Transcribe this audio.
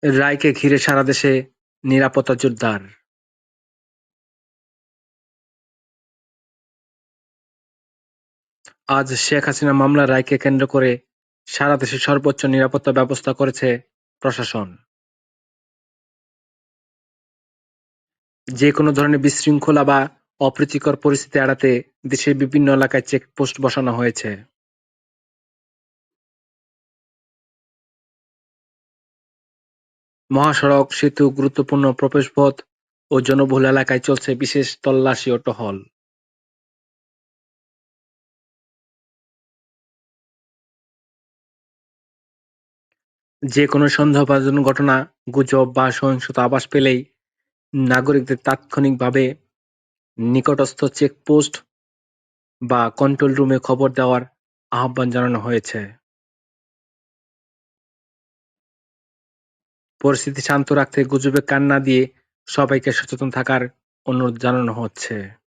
রায়কে ঘিরে সারা দেশে নিরাপত্তা জোরদার। আজ শেখ হাসিনা মামলার রায়কে কেন্দ্র করে সারা দেশে সর্বোচ্চ নিরাপত্তা ব্যবস্থা করেছে প্রশাসন। যেকোনো ধরনের বিশৃঙ্খলা বা অপ্রীতিকর পরিস্থিতি এড়াতে দেশের বিভিন্ন এলাকায় চেকপোস্ট বসানো হয়েছে। মহাসড়ক, সেতু, গুরুত্বপূর্ণ প্রবেশপথ ও জনবহুল এলাকায় চলছে বিশেষ তল্লাশি ও টহল। যেকোনো সন্দেহভাজন ঘটনা, গুজব বা সহিংসতা আভাস পেলেই নাগরিকদের তাৎক্ষণিকভাবে নিকটস্থ চেকপোস্ট বা কন্ট্রোল রুমে খবর দেওয়ার আহ্বান জানানো হয়েছে। পরিস্থিতি শান্ত রাখতে গুজবে কান না দিয়ে সবাইকে সচেতন থাকার অনুরোধ জানানো হচ্ছে।